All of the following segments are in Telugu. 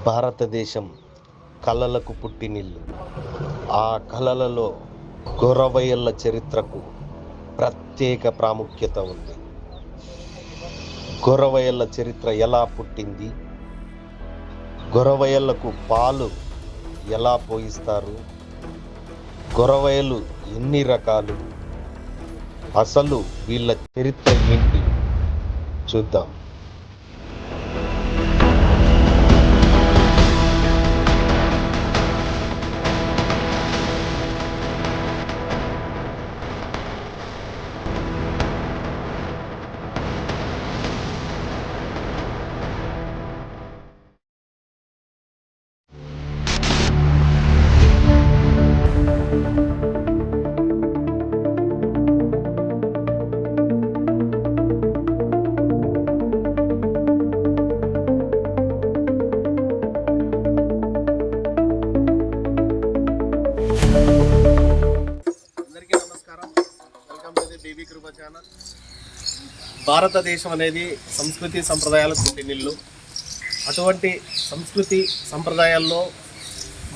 భారతదేశం కళలకు పుట్టినిల్లు. ఆ కళలలో గొరవయ్యల చరిత్రకు ప్రత్యేక ప్రాముఖ్యత ఉంది. గొరవయ్యల చరిత్ర ఎలా పుట్టింది, గొరవయ్యలకు పాలు ఎలా పోయిస్తారు, గొరవయ్యలు ఎన్ని రకాలు, అసలు వీళ్ళ చరిత్ర ఏంటి చూద్దాం. భారతదేశం అనేది సంస్కృతి సంప్రదాయాలకు పుట్టినిల్లు. అటువంటి సంస్కృతి సంప్రదాయాల్లో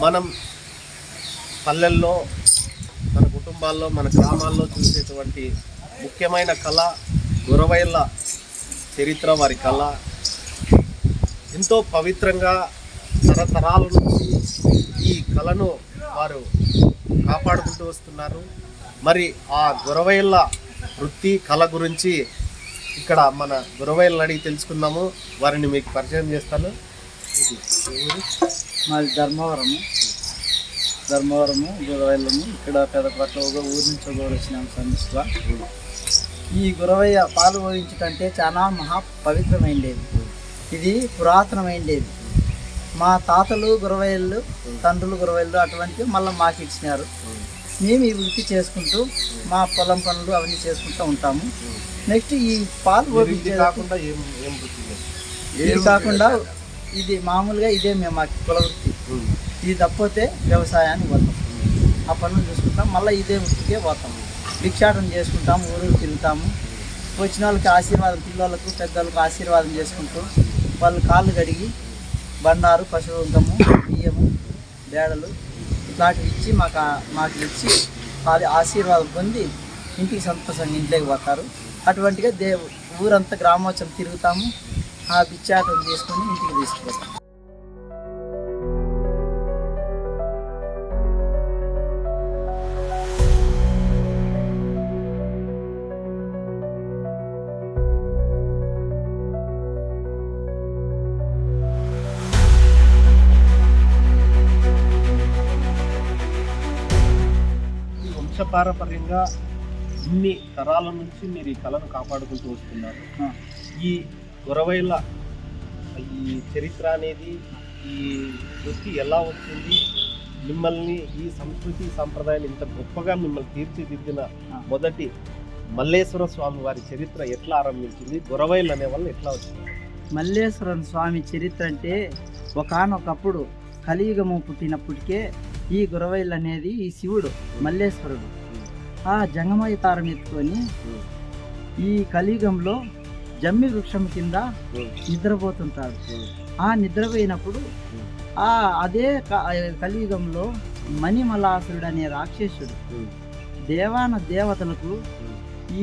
మనం పల్లెల్లో, మన కుటుంబాల్లో, మన గ్రామాల్లో చూసేటువంటి ముఖ్యమైన కళ గొరవయ్యల చరిత్ర. వారి కళ ఎంతో పవిత్రంగా తరతరాల నుంచి ఈ కళను వారు కాపాడుకుంటూ వస్తున్నారు. మరి ఆ గొరవయ్యల వృత్తి కళ గురించి ఇక్కడ మన గొరవయ్యలను అడిగి తెలుసుకుందాము. వారిని మీకు పరిచయం చేస్తాను. మాది ధర్మవరము గొరవయ్యలము. ఇక్కడ పెద్దపట్ల ఊరి నుంచి వచ్చినాము సంస్థ. ఈ గొరవయ్య పాలు పోయించటంటే చాలా మహా పవిత్రమైండేది. ఇది పురాతనమైండేది. మా తాతలు గొరవయ్యలు, తండ్రులు గొరవయ్యలు అటువంటి మళ్ళీ మాకు ఇచ్చినారు. మేము ఈ వృత్తి చేసుకుంటూ మా పొలం పనులు అవన్నీ చేసుకుంటూ ఉంటాము. నెక్స్ట్ ఈ పాలు ఇది కాకుండా ఇది మామూలుగా ఇదే మేము మాకు కుల వృత్తి. ఇది తప్పితే వ్యవసాయానికి పోతాం, ఆ పనులు చూసుకుంటాం. మళ్ళీ ఇదే వృత్తికే పోతాం. భిక్షాటన చేసుకుంటాము, ఊరు తిరుగుతాము. వచ్చిన వాళ్ళకి ఆశీర్వాదం, పిల్లలకు పెద్దలకు ఆశీర్వాదం చేసుకుంటూ వాళ్ళు కాళ్ళు కడిగి బండారు, పశువుంకము, బియ్యము, బేడలు ఇట్లాంటివి ఇచ్చి మాకు ఇచ్చి అది ఆశీర్వాదం పొంది ఇంటికి సంతోషంగా ఇంట్లోకి పోతారు. అటువంటిగా ఊరంతా గ్రామోత్సవం తిరుగుతాము. ఆ బిచ్చాటం తీసుకొని ఇంటికి తీసుకుపోతాం. వంశపారంపర్యంగా ఇన్ని తరాల నుంచి మీరు ఈ కళను కాపాడుకుంటూ వస్తున్నారు. ఈ గొరవయ్యల ఈ చరిత్ర అనేది, ఈ వృత్తి ఎలా వచ్చింది, మిమ్మల్ని ఈ సంస్కృతి సంప్రదాయాలు ఇంత గొప్పగా మిమ్మల్ని తీర్చిదిద్దిన మొదటి మల్లేశ్వర స్వామి వారి చరిత్ర ఎట్లా ఆరంభించింది, గొరవయ్యలు అనే వాళ్ళు ఎట్లా వచ్చింది? మల్లేశ్వర స్వామి చరిత్ర అంటే ఒకానొకప్పుడు కలియుగము పుట్టినప్పటికే ఈ గొరవయ్యలు అనేది ఈ శివుడు మల్లేశ్వరుడు ఆ జంగమవతారం ఎత్తుకొని ఈ కలియుగంలో జమ్మి వృక్షం కింద నిద్రపోతుంటాడు. ఆ నిద్రపోయినప్పుడు అదే కలియుగంలో మణిమలాసురుడు అనే రాక్షసుడు దేవాన దేవతలకు,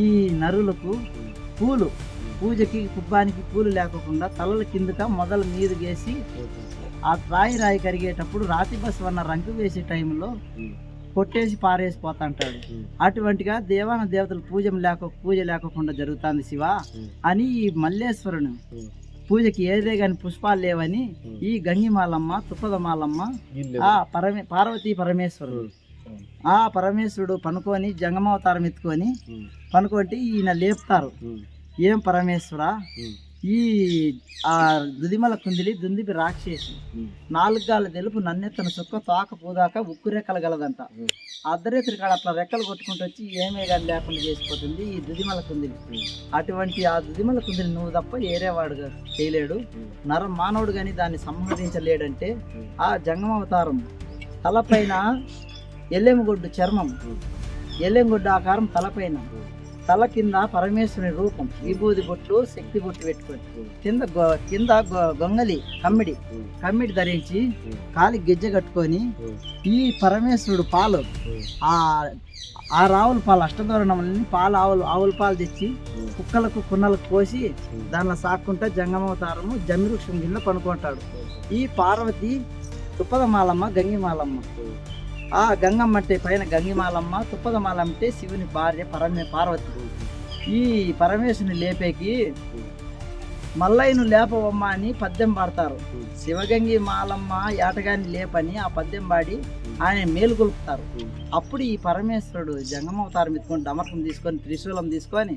ఈ నరులకు పూజకి కుబ్బానికి పూలు లేకుండా తలల కిందక మొదల మీద వేసి ఆ రాయి కరిగేటప్పుడు రాతి బస్వన్న రంగు వేసే టైంలో కొట్టేసి పారేసిపోతాంటాడు. అటువంటిగా దేవాన దేవతలు పూజ లేకుండా జరుగుతుంది శివ అని ఈ మల్లేశ్వరుని పూజకి ఏదే గాని పుష్పాలు లేవని ఈ గంగిమాలమ్మ, తుప్పదమాలమ్మ, ఆ పార్వతీ పరమేశ్వరుడు, ఆ పరమేశ్వరుడు పనుకొని జంగమావతారం ఎత్తుకొని పనుకుంటే ఈయన లేపుతారు. ఏం పరమేశ్వర, ఈ ఆ దుదిమల కుందిలి దుందిపి రాక్షసి 4 గాల తెలుపు నన్నెత్తన సుక్క తోక పూదాక ఉక్కు రెక్కలు గలదంట. అర్ధరేత్రి కాడ అట్లా రెక్కలు కొట్టుకుంటూ వచ్చి ఏమే కానీ లేకుండా చేసిపోతుంది ఈ దుదిమల కుందిలి. అటువంటి ఆ దుదిమల కుందిలి నువ్వు తప్ప ఏరేవాడు చేయలేడు, మానవుడు కానీ దాన్ని సంహరించలేడంటే ఆ జంగమావతారం తలపైన ఎల్లెమగొడ్డు చర్మం, ఎల్లెంగొడ్డు ఆకారం తలపైన తల కింద పరమేశ్వరుని రూపం, విభూది బొట్లు, శక్తి బొట్టు పెట్టుకొని కింద గొంగలి కమ్మిడి ధరించి కాలి గిజ్జ కట్టుకొని ఈ పరమేశ్వరుడు పాలు ఆ రావుల పాలు అష్టదోరణములని ఆవుల పాలు తెచ్చి కుక్కలకు కున్నలకు పోసి దానిలో సాక్కుంటా జంగమవతారము జమ్మివృక్షం కింద పనుకుంటాడు. ఈ పార్వతి తుప్పదమాలమ్మ, గంగిమాలమ్మ. ఆ గంగమ్మ అంటే పైన గంగిమాలమ్మ, తుప్పదమాలమ్మ అంటే శివుని భార్య పార్వతి. ఈ పరమేశ్వరుని లేపేకి మల్లయ్యను లేపవమ్మ అని పద్యం పాడతారు. శివగంగి మాలమ్మ ఏటగాన్ని లేపని ఆ పద్యం పాడి ఆయన మేలుకొల్పుతారు. అప్పుడు ఈ పరమేశ్వరుడు జంగమవతారం ఎత్తుకొని డమర్కం తీసుకొని త్రిశూలం తీసుకొని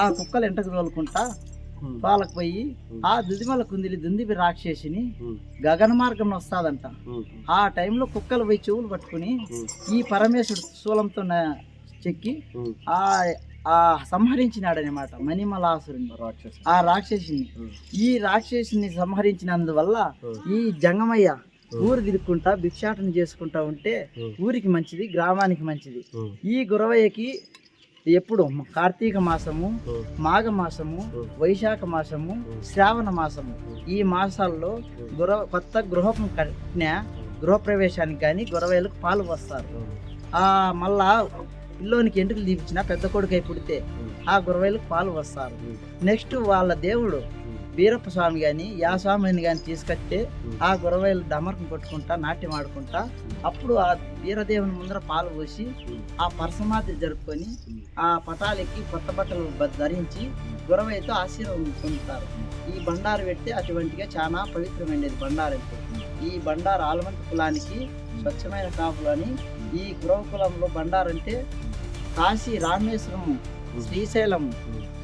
ఆ కుక్కలు ఎంటకు తోలుకుంటా వాళ్ళకు పోయి ఆ దుదిమల కుందిలి దుందిపి రాక్షసిని గగన మార్గంలో వస్తాదంట. ఆ టైంలో కుక్కలు పోయి చెవులు పట్టుకుని ఈ పరమేశ్వరుడు శూలంతో చెక్కి ఆ సంహరించినాడనమాట మణిమలాసురుని, ఆ రాక్షసిని. ఈ రాక్షసిని సంహరించినందువల్ల ఈ జంగమయ్య ఊరు తిరుక్కుంటా భిక్షాటన చేసుకుంటా ఉంటే ఊరికి మంచిది, గ్రామానికి మంచిది. ఈ గురవయ్యకి ఎప్పుడు కార్తీక మాసము, మాఘ మాసము, వైశాఖ మాసము, శ్రావణ మాసము, ఈ మాసాల్లో కొత్త గృహం కట్టిన గృహప్రవేశానికి కానీ గురవయ్యలకు పాలు వస్తారు. మళ్ళా పిల్లోనికి ఎంటుకలు తీపించిన పెద్ద కొడుకై పుడితే ఆ గురవయ్యలకు పాలు వస్తారు. నెక్స్ట్ వాళ్ళ దేవుడు వీరప్ప స్వామి కానీ యా స్వామిని కానీ తీసుకొస్తే ఆ గురవయ్యలు డమర్కం కొట్టుకుంటా నాట్యం ఆడుకుంటా అప్పుడు ఆ వీరదేవుని ముందర పాలు పోసి ఆ పరసమాధి జరుపుకొని ఆ పటాలెక్కి కొత్త బట్టలు ధరించి గురవయ్యతో ఆశీర్వాదం పొందుతారు. ఈ బండారు పెడితే అటువంటిగా చాలా పవిత్రమైనది బండారు. ఈ బండారు ఆలమంత కులానికి స్వచ్ఛమైన కాపులు అని. ఈ గురవ కులంలో బండారు అంటే కాశీ, రామేశ్వరం, శ్రీశైలం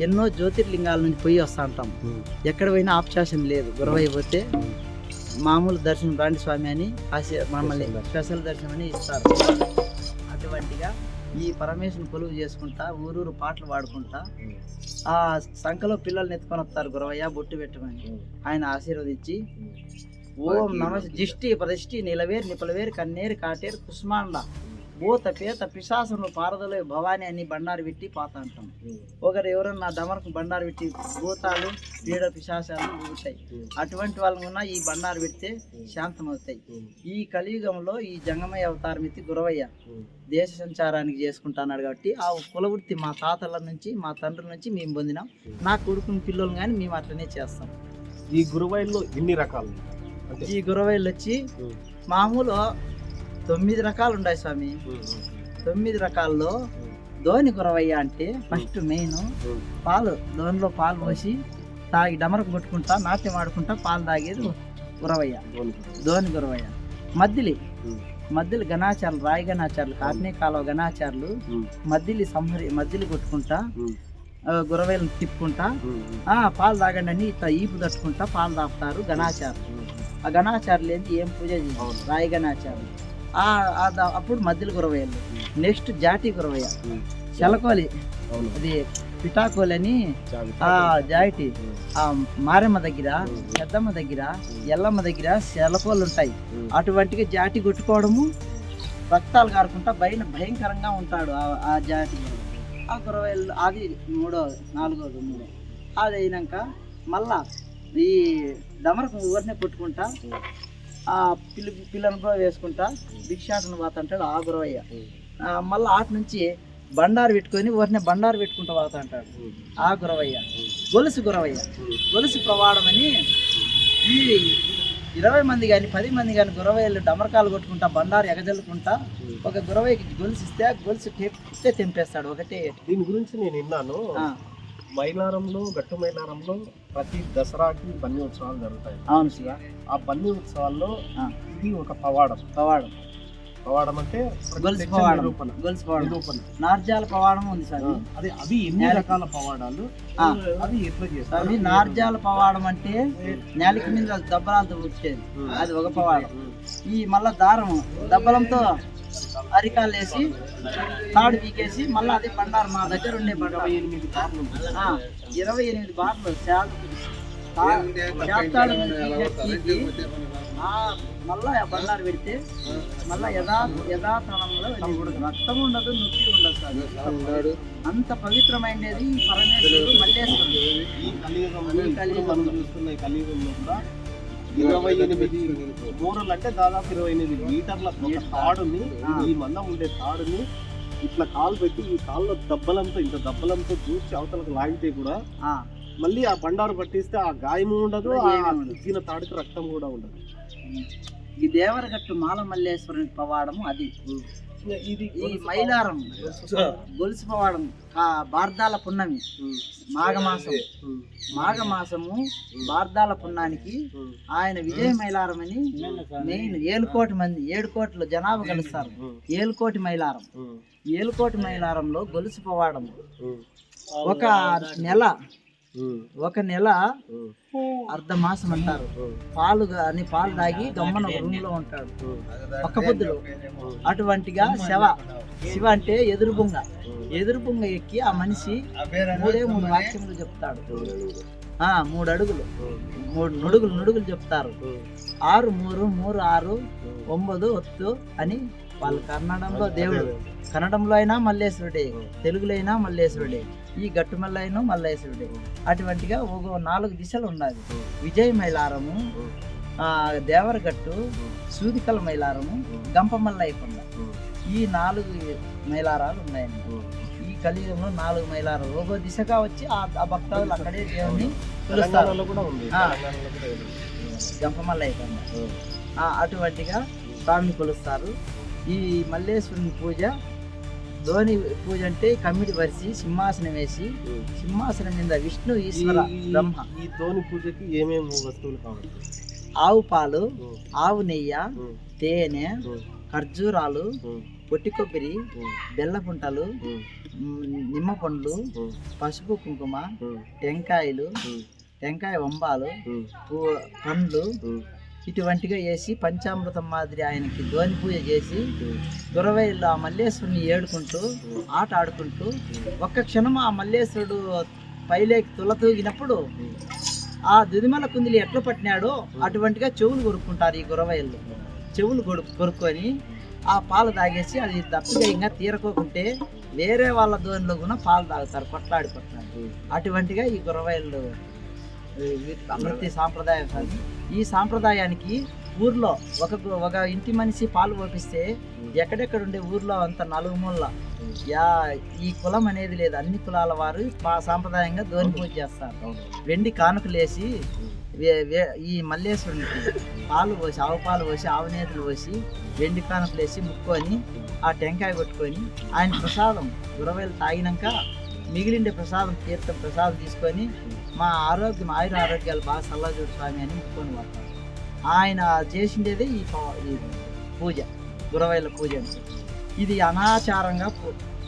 ఎన్నో జ్యోతిర్లింగాల నుంచి పోయి వస్తూ ఉంటాం. ఎక్కడ పోయినా ఆప్షాషన్ లేదు. గురవయ్య పోతే మామూలు దర్శనం రాండి స్వామి అని మమ్మల్ని స్పెషల్ దర్శనం అని ఇస్తారు. అటువంటిగా ఈ పరమేశ్వరుని కొలువు చేసుకుంటా ఊరూరు పాటలు పాడుకుంటా ఆ సంఖలో పిల్లల్ని ఎత్తుకొని వస్తారు. గురవయ్య బొట్టు పెట్టమని ఆయన ఆశీర్వదించి ఓం నమ జిష్టి ప్రదిష్టి నిలవేరు నిపలవేరు కన్నేరు కాటేరు కుస్మాండ భూత పేత పిశాసను పారదలో భవాని అని బండారు పెట్టి పాత అంటాం. ఒకరు ఎవరన్నా డమరకు బండారు పెట్టి భూతాలు పీడ పిశాసాలు ఉంటాయి. అటువంటి వాళ్ళని కూడా ఈ బండారు పెడితే శాంతమవుతాయి. ఈ కలియుగంలో ఈ జంగమయ్య అవతారం ఎత్తి గురవయ్య దేశ సంచారానికి చేసుకుంటున్నాడు కాబట్టి ఆ కులవృత్తి మా తాతల నుంచి మా తండ్రుల నుంచి మేము పొందినాం. నా కొడుకుని పిల్లలు కానీ మేము అట్లనే చేస్తాం. ఈ గురవయ్యలో ఎన్ని రకాలు? ఈ గురవయ్యలు వచ్చి మామూలు 9 రకాలు ఉన్నాయి స్వామి. 9 రకాల్లో ధోని గురవయ్య అంటే ఫస్ట్ మెయిన్ పాలు, ధోనిలో పాలు పోసి తాగి డమరకు కొట్టుకుంటా నాట్యం ఆడుకుంటా పాలు తాగేది గురవయ్య, ధోని గురవయ్య. మధ్యలు గణాచారులు, రాయి గణాచారులు, కాటనే కాలువ గణాచారులు మధ్యలు కొట్టుకుంటా గురవయ్యలను తిప్పుకుంటా పాలు తాగండి అని ఇట్లా ఈపు తట్టుకుంటా పాలు తాపుతారు గణాచారులు. ఆ గణాచారులు ఏంటి ఏం పూజ చేయాలి, రాయి గణాచారులు. అప్పుడు మధ్యలో గురవయ్యలు. నెక్స్ట్ జాటి గురవయ్య, చెలకోలి, అది పిటాకోలి అని ఆ జాటి ఆ మారమ్మ దగ్గర, పెద్దమ్మ దగ్గర, ఎల్లమ్మ దగ్గర చెలకోళ్ళు ఉంటాయి. అటువంటిగా జాటి కొట్టుకోవడము, రక్తాలు కారుకుంటా భయంకరంగా ఉంటాడు ఆ జాటి. ఆ గురవయ్యలు అది 4వ అది అయినాక మళ్ళా ఈ డమరకు ఊరినే కొట్టుకుంటా ఆ పిల్లను కూడా వేసుకుంటా భిక్షాటన పోతుంటాడు ఆ గురవయ్య. మళ్ళీ ఆటి నుంచి బండారు పెట్టుకొని ఊరినే బండారు పెట్టుకుంటూ పోతుంటాడు ఆ గురవయ్య. గొలుసు గురవయ్య, గొలుసు ప్రవాడం అని ఈ 20 మంది కానీ 10 మంది కానీ గురవయ్యలు డమరకాలు కొట్టుకుంటా బండారు ఎగజల్లుకుంటా ఒక గురవయ్యకి గొలుసు ఇస్తే గొలుసు తెంపేస్తాడు ఒకటే. దీని గురించి నేను విన్నాను. మైలారంలో, గట్టు మైలారంలో ప్రతి దసరాకి బన్నీ ఉత్సవాలు జరుగుతాయి. అవును శివ. ఆ బన్నీ ఉత్సవాల్లో ఇది ఒక పవాడం అంటే గొలుసు పవాడం, నార్జాల పవాడం ఉంది సార్. అది ఎన్ని రకాల పవాడాలు, అది ఎట్లా చేస్తారు? నార్జాల పవాడం అంటే నేలకి మీద దబ్బలాలతో వచ్చేది, అది ఒక పవాడం. ఈ మళ్ళా దారం దబ్బలంతో అరికాలు వేసి తాడు పీకేసి మళ్ళీ అది బండారు మా దగ్గర ఉండే 28 బార్లు మళ్ళా ఆ బండారు పెడితే మళ్ళా యథాతనంలో రక్తం ఉండదు, నొప్పి ఉండదు సార్. అంత పవిత్రమైనది ఈ పరమేశ్వరుడు మల్లేశ్వరుడు. ఈ కలియుగంలో మనం చూస్తున్న ఈ కలియుగంలో కూడా 28 మూరలు అంటే దాదాపు 28 మీటర్ల ఒక తాడుని, ఈ మందం ఉండే తాడుని ఇట్లా కాలు పెట్టి ఈ కాళ్ళలో ఇంత దబ్బలంతో చూసి అవతలకు లాగితే కూడా మళ్ళీ ఆ బండారు పట్టిస్తే ఆ గాయము ఉండదు, ఆ ఉగ్గిన తాడుకి రక్తం కూడా ఉండదు. ఈ దేవరగట్టు మాల మల్లేశ్వరుని పవాడము అది. ఇది ఈ మైలారం గొలుసు పవాడం బార్దాల పున్నమి మాఘమాసము బార్దాల పున్నానికి ఆయన విజయ మైలారం అని మెయిన్ 7 కోట్ల జనాభా కలుస్తారు. 7 కోటి మైలారం. 7 కోటి మైలారంలో గొలుసు పవాడం ఒక నెల అర్ధ మాసం అంటారు. పాలు తాగి గమ్మన రూమ్ లో ఉంటాడు ఒక్క పొద్దులు. అటువంటిగా శివ అంటే ఎదురుబొంగ ఎక్కి ఆ మనిషి 3 వాక్యములు చెప్తాడు. 3 అడుగులు 3 నుడుగులు చెప్తారు. 6 3 3 6 9 ఒత్తు అని వాళ్ళు కన్నడంలో దేవుడు. కన్నడంలో అయినా మల్లేశ్వరుడే, తెలుగులో అయినా మల్లేశ్వరుడే, ఈ గట్టుమల్ల అయినా మల్లేశ్వరుడే. అటువంటిగా ఒక 4 దిశలు ఉన్నది. విజయ మైలారము, దేవరగట్టు, సూదికల మైలారము, గంపమల్లయ్యకొండ. ఈ 4 మైలారాలు ఉన్నాయండి. ఈ కలియుగంలో 4 మైలారాలు ఒక్కో దిశగా వచ్చి ఆ భక్తులు అక్కడే దేవుని పిలుస్తారు. గంపమల్లయ్యకొండ అటువంటిగా స్వామిని కొలుస్తారు. ఈ మల్లేశ్వరుని పూజ ధోని పూజ అంటే కమ్మిడి వరిసి సింహాసనం వేసి సింహాసనం మీద విష్ణు ఈశ్వర బ్రహ్మ. ఈ ధోని పూజకి ఏమేమి వస్తువులు కావాలి? ఆవు పాలు, ఆవు నెయ్యి, తేనె, ఖర్జూరాలు, పొట్టి కొబ్బరి, బెల్లపుంటలు, నిమ్మ పండ్లు, పసుపు కుంకుమ, టెంకాయ వంబాలు, పండ్లు ఇటువంటిగా వేసి పంచామృతం మాదిరి ఆయనకి ధోని పూజ చేసి గురవైల్లో ఆ మల్లేశ్వరుని ఏడుకుంటూ ఆట ఆడుకుంటూ ఒక్క క్షణం ఆ మల్లేశ్వరుడు పైలేకి తులతూగినప్పుడు ఆ దుదిమల కుందిలి ఎట్లా పట్టినాడో అటువంటిగా చెవులు కొరుక్కుంటారు. ఈ గురవైల్లో చెవులు కొరుక్కొని ఆ పాలు తాగేసి అది దప్పిగా ఇంకా తీరకోకుంటే వేరే వాళ్ళ ధోనిలో కూడా పాలు తాగుతారు, కొట్లాడి. అటువంటిగా ఈ గురవైళ్ళు వృత్తి సాంప్రదాయం. ఈ సాంప్రదాయానికి ఊర్లో ఒక ఇంటి మనిషి పాలు పోపిస్తే ఎక్కడెక్కడ ఉండే ఊర్లో అంత 4 మూల ఈ కులం అనేది లేదు, అన్ని కులాల వారు సాంప్రదాయంగా ధోని పూజ చేస్తారు. వెండి కానుకలేసి ఈ మల్లేశ్వరునికి పాలు పోసి, ఆవు పాలు పోసి, ఆవు నేతలు పోసి, వెండి కానుకలేసి ముక్కొని ఆ టెంకాయ కొట్టుకొని ఆయన ప్రసాదం గురవేలు తాగినాక మిగిలిండే ప్రసాదం తీర్థం ప్రసాదం తీసుకొని మా ఆయుర ఆరోగ్యాలు బాగా సల్లజోడు స్వామి అని ముక్కొని పడతారు. ఆయన చేసిండేదే ఈ పూజ, గురవైల పూజ. ఇది అనాచారంగా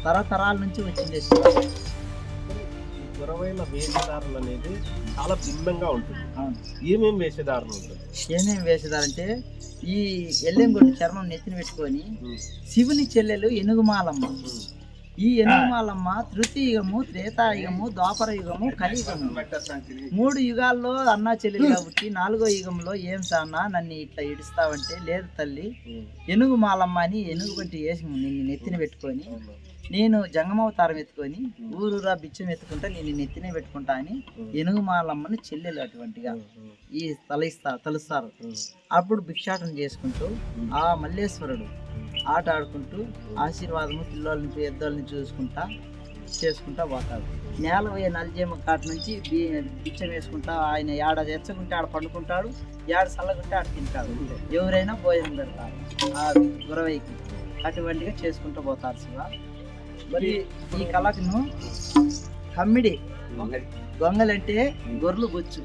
తరతరాల నుంచి వచ్చింది. గురవైల వేషధారులు అనేది చాలా భిన్నంగా ఉంటుంది. ఏమేమి వేషధారులు ఉంటుంది? ఏమేమి వేషధారంటే ఈ ఎల్లెంగొట్టు చర్మం నెత్తిన పెట్టుకొని శివుని చెల్లెలు ఎనుగుమాలమ్మ. ఈ ఎనుగుమాలమ్మ తృతీయుగము, త్రేతాయుగము, ద్వాపర యుగము, కలియుగము 3 యుగాల్లో అన్నా చెల్లెలుగా పుట్టి 4వ యుగంలో ఏం సాన్నా నన్ను ఇట్లా ఇడుస్తావంటే, లేదు తల్లి ఎనుగుమాలమ్మ అని ఎనుగుబంటి వేసి నిన్ను నెత్తిన పెట్టుకొని నేను జంగమవతారం ఎత్తుకొని ఊరూరా బిచ్చం ఎత్తుకుంటా నేను నెత్తినే పెట్టుకుంటా అని ఎనుగుమాలమ్మని చెల్లెలు అటువంటిగా ఈ తలుస్తారు. అప్పుడు భిక్షాటన చేసుకుంటూ ఆ మల్లేశ్వరుడు ఆట ఆడుకుంటూ ఆశీర్వాదము పిల్లల్ని పెద్దోళ్ళని చేసుకుంటా పోతాడు. నేల పోయే నల్జేమ కాటు నుంచి బిచ్చం వేసుకుంటా ఆయన ఏడ తెచ్చుకుంటే ఆడ పండుకుంటాడు, ఏడ చల్లకుంటే ఆడ తింటాడు. ఎవరైనా భోజనం పెడతారు ఆ గురవైకి. అటువంటిగా చేసుకుంటూ పోతారు శివ. మరి ఈ కళకును కమ్మిడి గొంగలంటే గొర్రెలు బొచ్చు,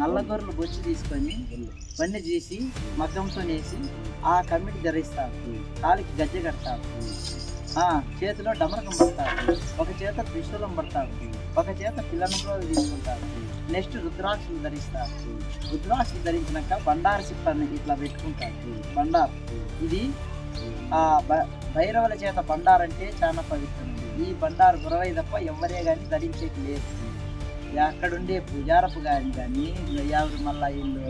నల్ల గొర్రెలు బొచ్చు తీసుకొని బండి చేసి మగ్గంతో వేసి ఆ కమ్మిడి ధరిస్తారు. కాలికి గజ్జె కడతారు, చేతిలో డమరకం పడతారు, ఒక చేత త్రిశూలం పడతారు, ఒక చేత పిల్లనలో తీసుకుంటారు. నెక్స్ట్ రుద్రాక్షలు ధరిస్తారు. రుద్రాక్షలు ధరించినాక బండారు సిప్పని ఇట్లా పెట్టుకుంటారు. బండారు ఇది భైరవుల చేత బండారంటే చాలా పవిత్రమైనది. ఈ బండారు గురవై తప్ప ఎవరే కానీ ధరించేది లేదు. అక్కడుండే పూజారపు కానీ ఎవరు మళ్ళా వీళ్ళు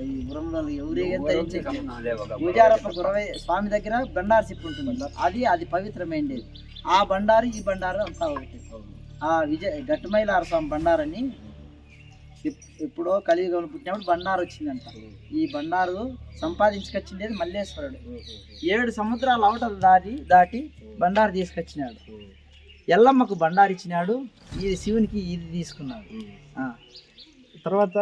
ఈ గురంలో ఎవరేం ధరించే పూజారప్ప గురవై స్వామి దగ్గర బండారు సిప్పు ఉంటుంది, అది పవిత్రమైనది. ఆ బండారు ఈ బండారు అంతా ఒకటి. ఆ గట్టుమైలార స్వామి బండారని ఎప్పుడో కలియుగంలో పుట్టినప్పుడు బండారు వచ్చిందంట. ఈ బండారు సంపాదించుకొచ్చిండేది మల్లేశ్వరుడు. 7 సముద్రాల అవతల దాటి బండారు తీసుకొచ్చినాడు. ఎల్లమ్మకు బండారు ఇచ్చినాడు, ఇది శివునికి ఇది తీసుకున్నాడు. తర్వాత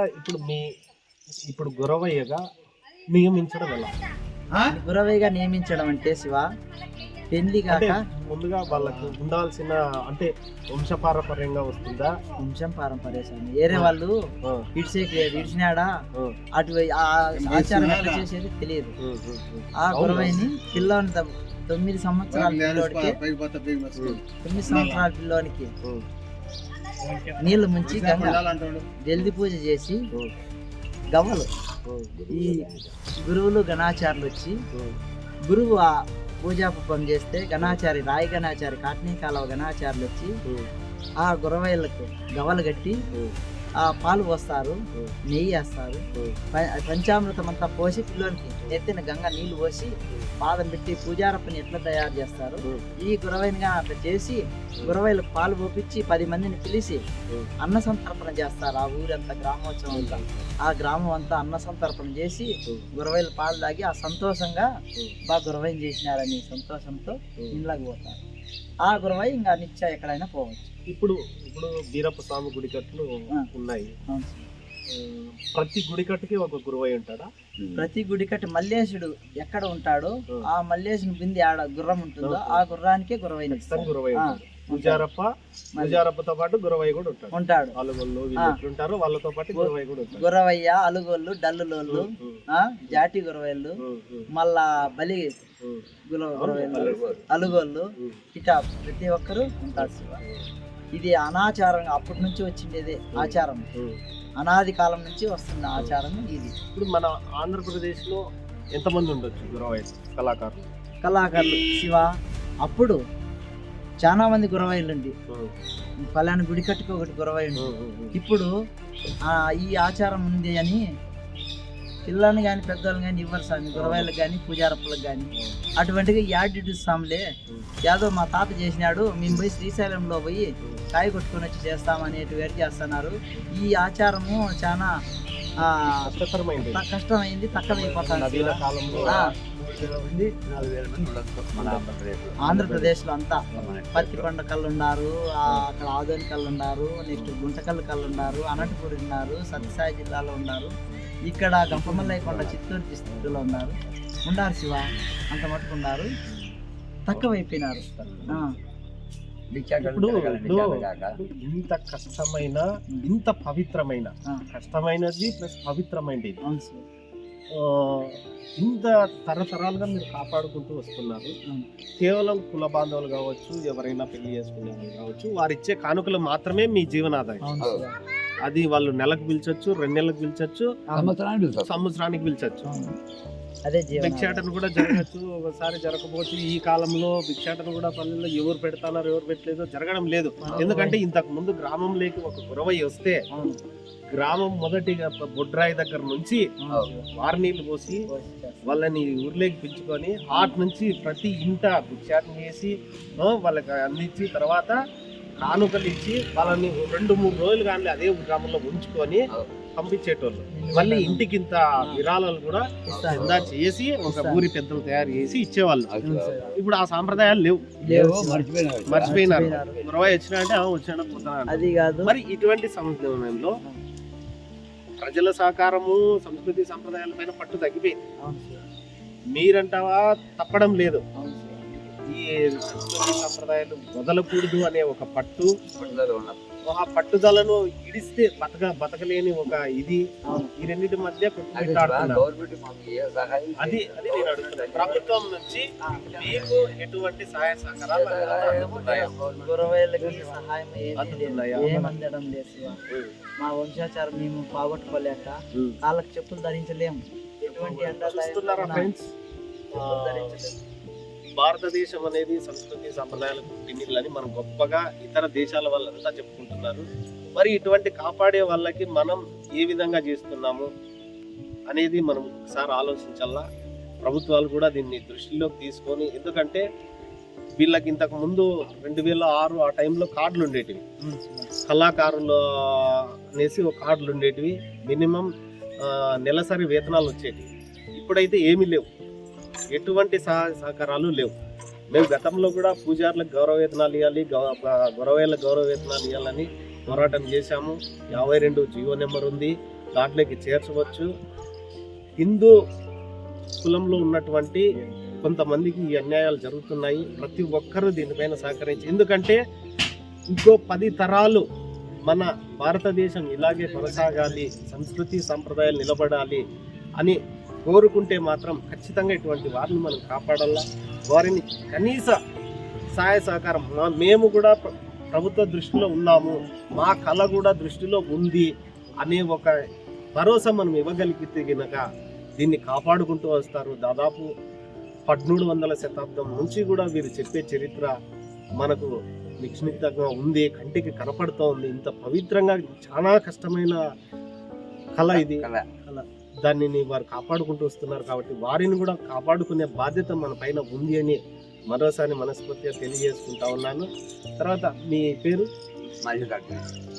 ఇప్పుడు గురవయ్యగా నియమించడం ఎలా? గురవయ్యగా నియమించడం అంటే శివ పెళ్లి కాక ముందుగా వాళ్ళకి ఉండాల్సిన అంటే వంశపారంపర్యంగా వస్తుందా? వంశం పారంపర్యం. వేరే వాళ్ళు విడిచినాడా అటు ఆచారం ఎట్లా చేసేది తెలియదు. ఆ గురవయ్యని పిల్లోని 9 సంవత్సరాల పిల్లోడికి 9 సంవత్సరాల పిల్లోనికి నీళ్లు ముంచి జల్ది పూజ చేసి గవ్వలు ఈ గురువులు గణాచారులు వచ్చి గురువు ఆ పూజాపం చేస్తే గణాచారి రాయి గణాచారి కాట్నీ కాలువ గణాచారులు వచ్చి ఆ గురవయ్యలకు గవ్వలు కట్టి ఆ పాలు పోస్తారు, నెయ్యి వేస్తారు, పంచామృతం అంతా పోసి పిల్లోనికి నెత్తిన గంగ నీళ్లు పోసి పాదం పెట్టి పూజారప్పని ఎట్లా తయారు చేస్తారు ఈ గురవైనగా అట్లా చేసి గురవైలకు పాలు పోపించి 10 మందిని పిలిచి అన్న సంతర్పణ చేస్తారు. ఆ ఊరంతా గ్రామోత్సవం అంతా ఆ గ్రామం అంతా అన్న సంతర్పణ చేసి గురవైలు పాలు తాగి ఆ సంతోషంగా బాగా గురవైన చేసినారని సంతోషంతో ఇంట్లోకి పోతారు. ఆ గురవై ఇంకా నిత్య ఎక్కడైనా పోవచ్చు. ఇప్పుడు వీరప్ప స్వామి గుడికట్లు ఉన్నాయి. ప్రతి గుడికట్టుకి ఒక గురువై ఉంటాడా? ప్రతి గుడికట్టు మల్లేశుడు ఎక్కడ ఉంటాడో ఆ మల్లేశుని బింది ఆడ గుర్రం ఉంటుందో ఆ గుర్రానికే గురవై పూజారప్పతో పాటు గురవై కూడా ఉంటాడు. అలుగోళ్ళు ఉంటారు, వాళ్ళతో పాటు గురవై కూడా ఉంటారు. గురవయ్య, అలుగోళ్ళు, డల్లులోళ్ళు, జాటి గురవైళ్ళు, మళ్ళా బలి గురవైళ్ళు, అలుగోళ్ళు, ఇట్లా ప్రతి ఒక్కరు ఉంటారు శివ. ఇది అనాచారం అప్పటి నుంచి వచ్చిండేది ఆచారం, అనాది కాలం నుంచి వస్తున్న ఆచారం ఇది. ఇప్పుడు మన ఆంధ్రప్రదేశ్ లో ఎంతమంది ఉండొచ్చు గురవై కళాకారులు శివ? అప్పుడు చాలా మంది గురవైలు ఉండి పలానా గుడి కట్టుకు ఒకటి గురవై ఉంది. ఇప్పుడు ఈ ఆచారం ఉంది అని పిల్లల్ని కానీ పెద్దవాళ్ళని కానీ ఇవ్వరు స్వామి, గురవైలకు కానీ పూజారప్పలకు కానీ. అటువంటిగా యాడ్ ఇస్తాంలే, యాదో మా తాత చేసినాడు మేము పోయి శ్రీశైలంలో పోయి కాయ కొట్టుకొని వచ్చి చేస్తామనేటి వేరు చేస్తున్నారు. ఈ ఆచారము చాలా కష్టమైంది, తక్కువైపోతుంది. ఆంధ్రప్రదేశ్ లో అంతా పత్తి పండ కళ్ళు ఉన్నారు, అక్కడ ఆదోని కళ్ళు ఉన్నారు, నెక్స్ట్ గుంటకల్లు కళ్ళు ఉన్నారు, అనంతపురం ఉన్నారు, సత్యసాయి జిల్లాలో ఉన్నారు, ఇక్కడ గంపమల్లయ్యకొండ చిత్తూరు డిస్ట్రిక్ట్లో ఉన్నారు శివ. అంత మట్టుకున్నారు, తక్కువైపోయినారు. ఇప్పుడు ఇంత కష్టమైన ఇంత పవిత్రమైన కష్టమైనది ప్లస్ పవిత్రమైనది ఇంత తరతరాలుగా మీరు కాపాడుకుంటూ వస్తున్నారు. కేవలం కుల బాంధవులు కావచ్చు, ఎవరైనా పెళ్లి చేసుకునే వాళ్ళు కావచ్చు, వారిచ్చే కానుకలు మాత్రమే మీ జీవనాధారం. అది వాళ్ళు నెలకు పిలిచొచ్చు, 2 నెలలకు పిలిచొచ్చు, సంవత్సరానికి పిలిచొచ్చు. భిక్షాటన కూడా జరగచ్చు, ఒకసారి జరగకపోవచ్చు. ఈ కాలంలో భిక్షాటన కూడా పల్లెల్లో ఎవరు పెడతారో ఎవరు పెట్టలేదో జరగడం లేదు. ఎందుకంటే ఇంతకు ముందు గ్రామంలోకి ఒక గురవై వస్తే గ్రామం మొదటిగా బొడ్రాయి దగ్గర నుంచి వారి నీళ్లు పోసి వాళ్ళని ఊర్లోకి పిలుచుకొని ఆట నుంచి ప్రతి ఇంట భిక్షాటన చేసి వాళ్ళకి అందించి తర్వాత కానుకలు ఇచ్చి వాళ్ళని 2-3 రోజులు కానీ అదే గ్రామంలో ఉంచుకొని పంపించేటోళ్ళు. మళ్ళీ ఇంటికి ఇంత విరాళాలు కూడా చందా చేసి ఒక ఊరి పెద్దలు తయారు చేసి ఇచ్చేవాళ్ళు. ఇప్పుడు ఆ సాంప్రదాయాలు లేవు, మర్చిపోయినారు. గురవై వచ్చినా అంటే వచ్చాను. మరి ఇటువంటి సమయంలో ప్రజల సహకారము, సంస్కృతి సంప్రదాయాల పైన పట్టు తగ్గిపోయింది. మీరంటావా తప్పడం లేదు, ఈ సంస్కృతి సంప్రదాయాలు వదలకూడదు అనే ఒక పట్టు, ఆ పట్టుదలను ఇడిస్తే బతకలేని ఒక ఇది, ఈ రెండింటి మధ్య కొట్టుమిట్టాడుతున్నారు. అది నేను అడుగుతున్నాను, ప్రభుత్వం నుంచి మీకు ఎటువంటి సహాయ సహకారాలు ఏమందడం లేదు. మా వంశాచారం మేము పోగొట్టుకోలేక కాళ్ళకు చెప్పులు ధరించలేము. ఎటువంటి భారతదేశం అనేది సంస్కృతి సంప్రదాయాలకు పిన్నిలని మనం గొప్పగా ఇతర దేశాల వాళ్ళంతా చెప్పుకుంటున్నారు. మరి ఇటువంటి కాపాడే వాళ్ళకి మనం ఏ విధంగా చేస్తున్నాము, అనేది మనం ఒకసారి ఆలోచించాలా. ప్రభుత్వాలు కూడా దీన్ని దృష్టిలోకి తీసుకొని, ఎందుకంటే వీళ్ళకి ఇంతకు ముందు 2006 ఆ టైంలో కార్డులు ఉండేటివి, కళాకారులు అనేసి ఒక కార్డులు ఉండేటివి, మినిమం నెలసరి వేతనాలు వచ్చేటివి. ఇప్పుడైతే ఏమీ లేవు, ఎటువంటి సహకారాలు లేవు. మేము గతంలో కూడా పూజారులకు గౌరవ వేతనాలు ఇవ్వాలి, గొరవేళ్ళ గౌరవ వేతనాలు ఇవ్వాలని పోరాటం చేశాము. 52 జీవో నెంబర్ ఉంది, దాంట్లోకి చేర్చవచ్చు. హిందూ కులంలో ఉన్నటువంటి కొంతమందికి ఈ అన్యాయాలు జరుగుతున్నాయి. ప్రతి ఒక్కరూ దీనిపైన సహకరించి, ఎందుకంటే ఇంకో 10 తరాలు మన భారతదేశం ఇలాగే కొనసాగాలి, సంస్కృతి సంప్రదాయాలు నిలబడాలి అని కోరుకుంటే మాత్రం ఖచ్చితంగా ఇటువంటి వారిని మనం కాపాడాలా. వారిని కనీస సహాయ సహకారం, మేము కూడా ప్రభుత్వ దృష్టిలో ఉన్నాము, మా కళ కూడా దృష్టిలో ఉంది అనే ఒక భరోసా మనం ఇవ్వగలిగితే గనక దీన్ని కాపాడుకుంటూ వస్తారు. దాదాపు 1700వ శతాబ్దం నుంచి కూడా వీరు చెప్పే చరిత్ర మనకు నిక్షిప్తంగా ఉంది, కంటికి కనపడుతూ ఉంది. ఇంత పవిత్రంగా చాలా కష్టమైన కళ ఇది. దానిని వారు కాపాడుకుంటూ వస్తున్నారు కాబట్టి వారిని కూడా కాపాడుకునే బాధ్యత మన పైన ఉంది అని మరోసారి మనస్ఫూర్తిగా తెలియజేసుకుంటా ఉన్నాను. తర్వాత మీ పేరు?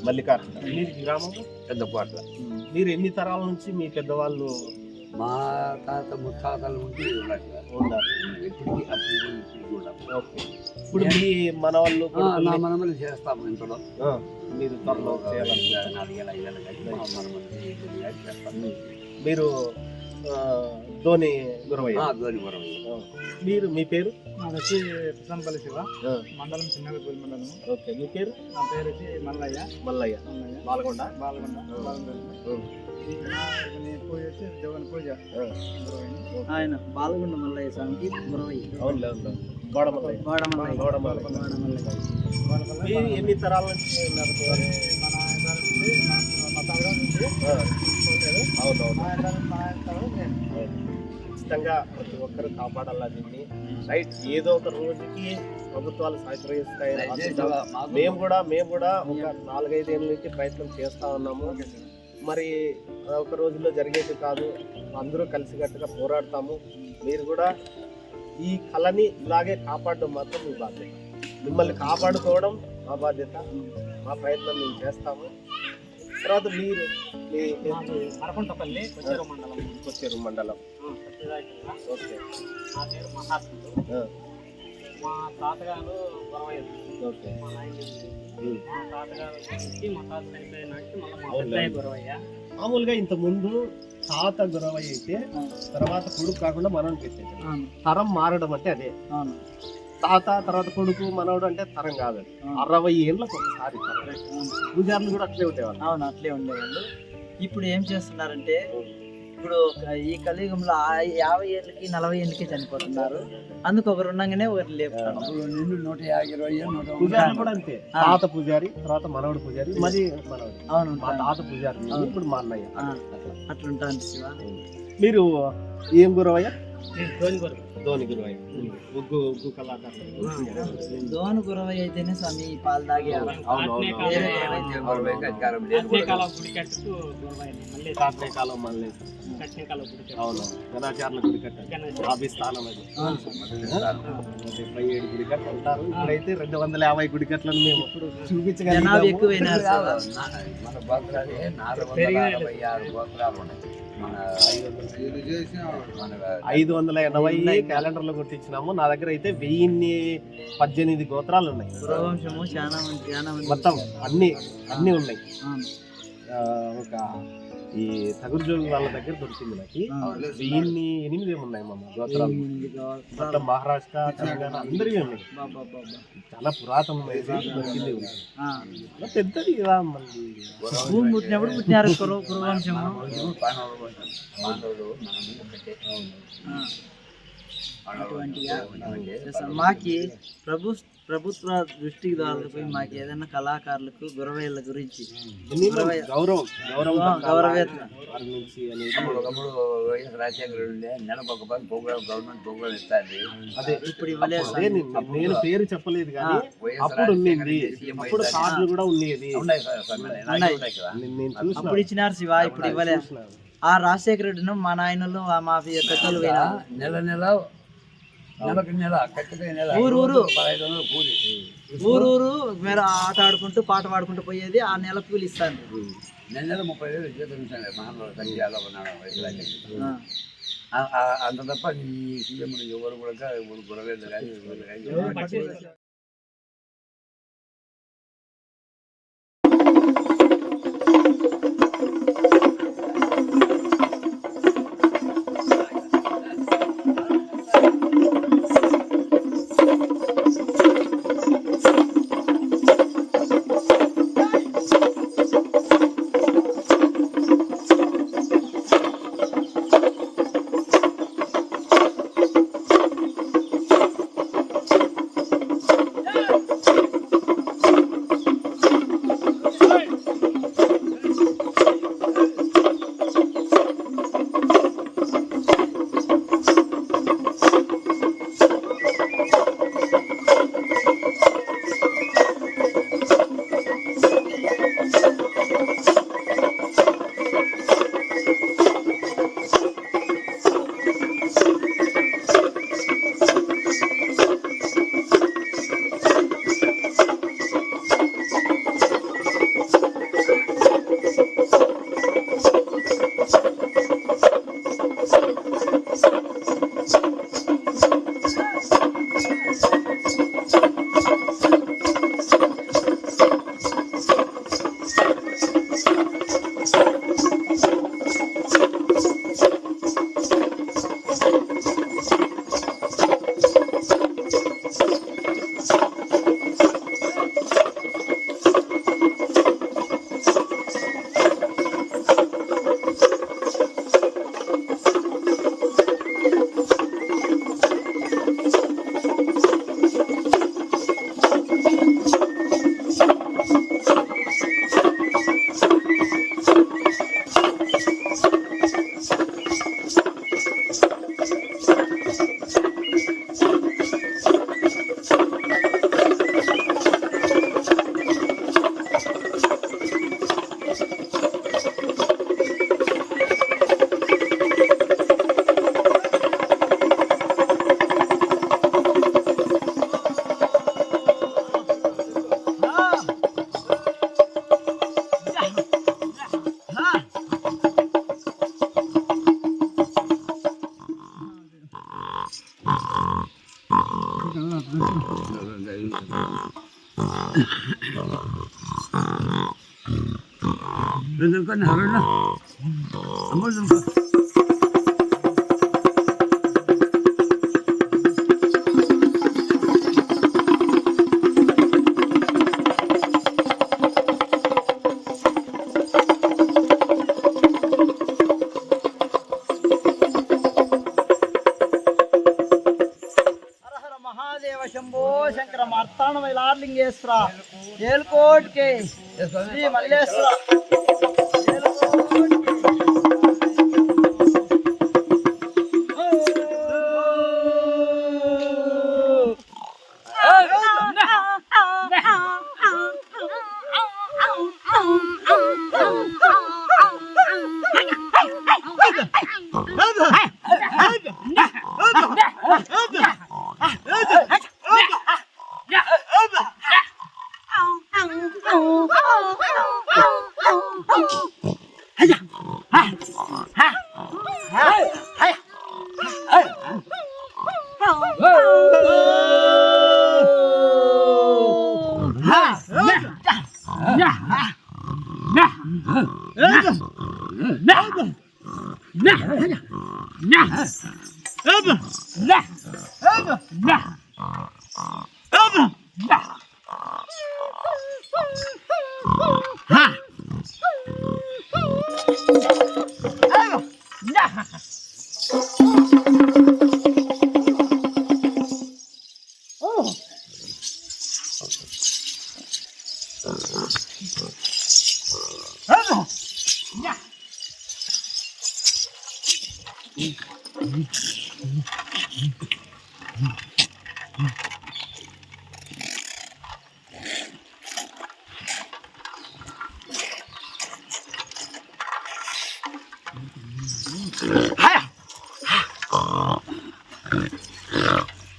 మల్లికార్జున. మీరు గ్రామం? పెద్దపాట్ల. మీరు ఎన్ని తరాల నుంచి మీ పెద్దవాళ్ళు? మా తాత ముత్తాతలు ఉండి ఉన్నారు. ఇప్పటికి అప్పుడు కూడా. ఓకే. ఇప్పుడు మీ మన వాళ్ళు నా మనమలు చేస్తాము ఇంట్లో. మీరు త్వరలో చేయాలనుకుంటున్నారు. 4 ఏళ్ళ 5 ఏళ్ళ కానీ మా మనమలు చేస్తాము. మీరు ధోని గురవయ్య. ధోని గురవయ్య. మీరు మీ పేరు? నాకు వచ్చి ప్రసంపల్లి శివ, మండలం చిన్నగపల్లి మండలం. ఓకే. మీ పేరు? నా పేరు వచ్చి మల్లయ్య. మల్లయ్య. బాలకొండ. పూజ వచ్చి దేవుని పూజ. ఆయన బాలగుండ మల్లయ్య స్వామికి గురవయ్య. అవును. గోడమల్లయ్య. ఎన్ని తరాల నుంచి ఉన్నారు? ఖచ్చితంగా ప్రతి ఒక్కరు కాపాడాలా దీన్ని. రైట్. ఏదో ఒక రోజుకి ప్రభుత్వాలు సహకరిస్తాయని మేము కూడా ఒక 4-5 ఏళ్ళ నుంచి ప్రయత్నం చేస్తా ఉన్నాము. మరి ఒక రోజుల్లో జరిగేది కాదు, అందరూ కలిసికట్టుగా పోరాడతాము. మీరు కూడా ఈ కళని ఇలాగే కాపాడడం మాత్రం మీ బాధ్యత. మిమ్మల్ని కాపాడుకోవడం మా బాధ్యత, మా ప్రయత్నం మేము చేస్తాము. తర్వాత మీరు మరకుంటపల్లి కొచ్చేరు మండలం. ఓకే. నా పేరు మహాత్ముడు. మా తాతగారు గొరవయ్య. ఓకే. మా తాతగారు మా తాత చనిపోయినాక మళ్ళీ గొరవయ్య. మామూలుగా ఇంత ముందు తాత గురవయ్య అయితే తర్వాత కొడుకు కాకుండా మనవడికి ఎత్తేసాడు. తరం మారడం అంటే అదే. తాత తర్వాత కొడుకు మనవడు అంటే తరం కాదు. 60 ఏళ్ళకి ఒకసారి పూజారులు కూడా అట్లే ఉండేవాళ్ళు. అవును, అట్లే ఉండేవాళ్ళు. ఇప్పుడు ఏం చేస్తున్నారంటే, ఇప్పుడు ఈ కలియుగంలో 50 ఏళ్ళకి 40 ఏళ్ళకి చనిపోతున్నారు. అందుకు ఒకరు ఉండగానే ఒకరు లేపుతారు. 150 పూజారులు కూడా అంతే. తాత పూజారి, తర్వాత మనవడు పూజారి, మరి మనవడు. అవును, మా తాత పూజారి, ఇప్పుడు మా అన్నయ్య. అట్లుంటాను శివ. మీరు ఏం గురవయ్య? ధోని గురవయ్య. ఉగ్గు కళాకారులు. ధోని గురవయ్య అయితేనే స్వామి పాలు తాగి కాలం మళ్ళీ. అవును. గణాచార్ల గుడి కట్టారు. ఆఫీస్ స్థానం అది. 77 గుడి కట్టలు ఉంటారు. ఇప్పుడైతే 250 గుడి కట్లను మేము చూపించగలిగాము. ఎక్కువైనారు. మన గోత్రాలే 466 గోత్రాలు ఉన్నాయి. 580 క్యాలెండర్ లో గుర్తించినాము. నా దగ్గర అయితే 1018 గోత్రాలు ఉన్నాయి. మొత్తం అన్ని ఉన్నాయి. ఒక ఈ తగుర్జోగి వాళ్ళ దగ్గర దొరికింది నాకు. 1008 ఉన్నాయి మా గోత్రాలు. మొత్తం మహారాష్ట్ర, తెలంగాణ అందరివి ఉన్నాయి. చాలా పురాతనమైనది దొరికింది. పెద్దది కదా. మళ్ళీ భూమి పుట్టినప్పుడు పుట్టినారు కురువంశము. మాకి ప్రభుత్వ దృష్టికి దాల్పోయి మాకు ఏదైనా కళాకారులకు గురవయ్యల గురించి రాజశేఖర నెలకు ఒక గవర్నమెంట్ ప్రోగ్రామ్ ఇస్తుంది. అదే ఇప్పుడు ఇవ్వలేదు. నేను పేరు చెప్పలేదు కానీ అప్పుడు ఉండేది. అప్పుడు కార్డులు కూడా ఉండేది. అప్పుడు ఇచ్చినారు శివ, ఇప్పుడు ఇవ్వలేదు. ఆ రాజశేఖర రెడ్డిను మా నాయనలు మా పెద్దలు పోయినారు. నెలకు నెల ఖచ్చితంగా నెల ఊరు 1500 కూలి. ఊరు మీరు ఆట ఆడుకుంటూ పాట పాడుకుంటూ పోయేది. ఆ నెల కూలి ఇస్తాను. నెల 30,000 జీతం ఇస్తాను మహానుభావుడు సంఖ్యలో ఉన్నాడు అంత తప్ప ఈ సీఎంలు ఎవరు కూడా గురవేది కానీ శంభో శంకర మార్తాణ వైలార్లింగేశ్వర ఏల్కోట్కే శ్రీ మల్లేశ్వర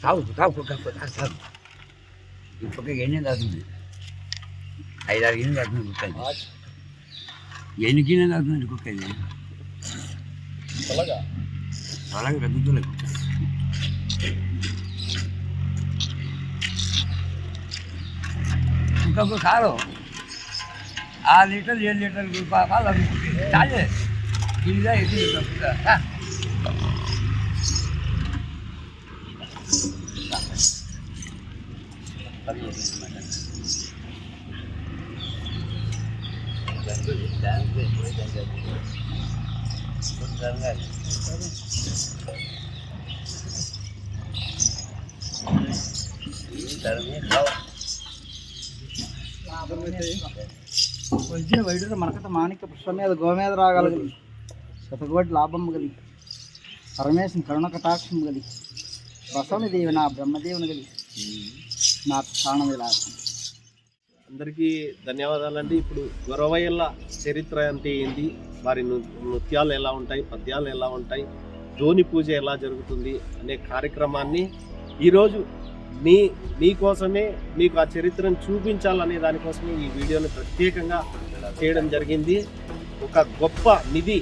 తాగు ఇప్పుడు ఎన్ని తాగుతుంది 5-6 గిన్నె తాగుతుంది కుక్కది ఎన్ని గిన్నె తాగుతుంది కుక్కది అలాగా అలాగే పెద్దలే కుక్క ఇంకొక కారు 6 లీటర్లు 7 లీటర్లు పాలు చాలే ఇదిగా ఇది వచ్చిన వైద్యుడు మనకట మాణిక్య పుష్ప మీద గోమేద రాగలగలి శతకోటి లాభం గలి పరమేశ్వరం కరుణ కటాక్షం గలి బసవని దేవి నా బ్రహ్మదేవుని గలి నా ప్రాణం విలాసం. అందరికీ ధన్యవాదాలండి. ఇప్పుడు గొరవయ్యల చరిత్ర అంటే ఏంటి, వారి నృత్యాలు ఎలా ఉంటాయి, పద్యాలు ఎలా ఉంటాయి, జోని పూజ ఎలా జరుగుతుంది అనే కార్యక్రమాన్ని ఈరోజు మీకోసమే మీకు ఆ చరిత్రను చూపించాలనే దానికోసమే ఈ వీడియోని ప్రత్యేకంగా చేయడం జరిగింది. ఒక గొప్ప నిధి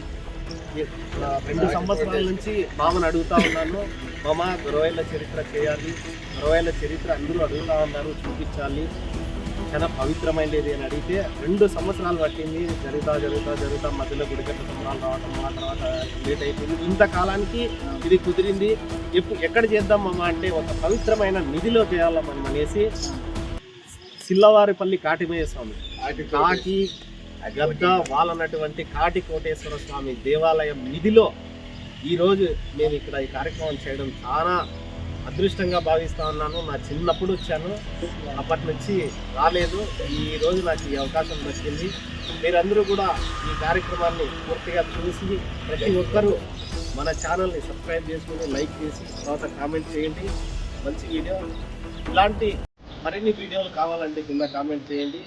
2 సంవత్సరాల నుంచి మామను అడుగుతా ఉన్నాను, మామ గొరవయ్యల చరిత్ర చేయాలి, గొరవయ్యల చరిత్ర అందరూ అడుగుతా ఉన్నారు, చూపించాలి, చాలా పవిత్రమైనది అని అడిగితే 2 సంవత్సరాలు పట్టింది. జరుగుతా మధ్యలో గుడిగట్ట సంబరాలు రావటం, ఆ తర్వాత లేట్ అయిపోయింది. ఇంతకాలానికి ఇది కుదిరింది. ఎక్కడ చేద్దాం అమ్మ అంటే ఒక పవిత్రమైన నిధిలో చేయాలి మనం అనేసి సిల్లవారిపల్లి కాటిమయ్య స్వామి కాకి గద్ద వాలన్నటువంటి కాటి కోటేశ్వర స్వామి దేవాలయం నిధిలో ఈరోజు నేను ఇక్కడ ఈ కార్యక్రమం చేయడం చాలా అదృష్టంగా భావిస్తా ఉన్నాను. నా చిన్నప్పుడు వచ్చాను, అప్పటి నుంచి రాలేదు. ఈ రోజు నాకు ఈ అవకాశం దక్కింది. మీరందరూ కూడా ఈ కార్యక్రమాన్ని పూర్తిగా చూసి ప్రతి ఒక్కరూ మన ఛానల్ని సబ్స్క్రైబ్ చేసుకుని లైక్ చేసి తర్వాత కామెంట్ చేయండి. మంచి వీడియో, ఇలాంటి మరిన్ని వీడియోలు కావాలంటే కింద కామెంట్ చేయండి.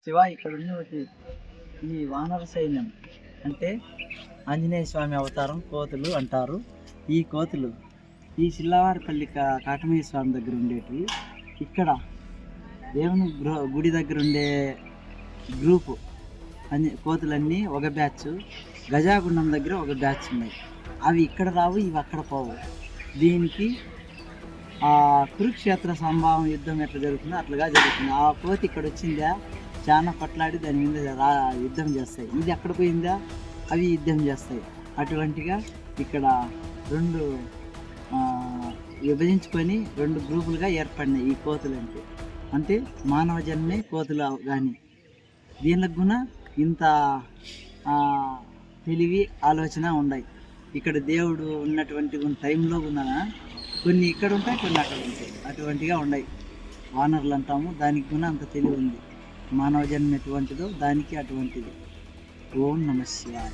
శివ ఇక్కడ ఉన్నటువంటి ఈ వానర సైన్యం అంటే ఆంజనేయ స్వామి అవతారం కోతులు అంటారు. ఈ కోతులు ఈ సిల్లవారిపల్లి కాటమయ్య స్వామి దగ్గర ఉండేటివి. ఇక్కడ దేవుని గుడి దగ్గర ఉండే గ్రూపు కోతులన్నీ ఒక బ్యాచ్, గజాగుండం దగ్గర ఒక బ్యాచ్ ఉన్నాయి. అవి ఇక్కడ రావు, ఇవి అక్కడ పోవు. దీనికి కురుక్షేత్ర సంభావం యుద్ధం ఎట్లా జరుగుతుందో అట్లాగా జరుగుతుంది. ఆ కోతి ఇక్కడ వచ్చిందా చాలా కొట్లాడి దాని మీద యుద్ధం చేస్తాయి. ఇది ఎక్కడ పోయిందా అవి యుద్ధం చేస్తాయి. అటువంటిగా ఇక్కడ 2 విభజించుకొని 2 గ్రూపులుగా ఏర్పడినాయి ఈ కోతులు. అంటే మానవ జన్మే కోతులు కానీ దీనికి కూడా ఇంత తెలివి ఆలోచన ఉన్నాయి. ఇక్కడ దేవుడు ఉన్నటువంటి టైంలో ఉన్న కొన్ని ఇక్కడ ఉంటాయి, కొన్ని అక్కడ ఉంటాయి. అటువంటిగా ఉన్నాయి వానరులు అంటాము. దానికి కూడా అంత తెలివి ఉంది. మానవ జన్మ ఎటువంటిదో దానికి అటువంటిది. ఓం నమః శివాయ.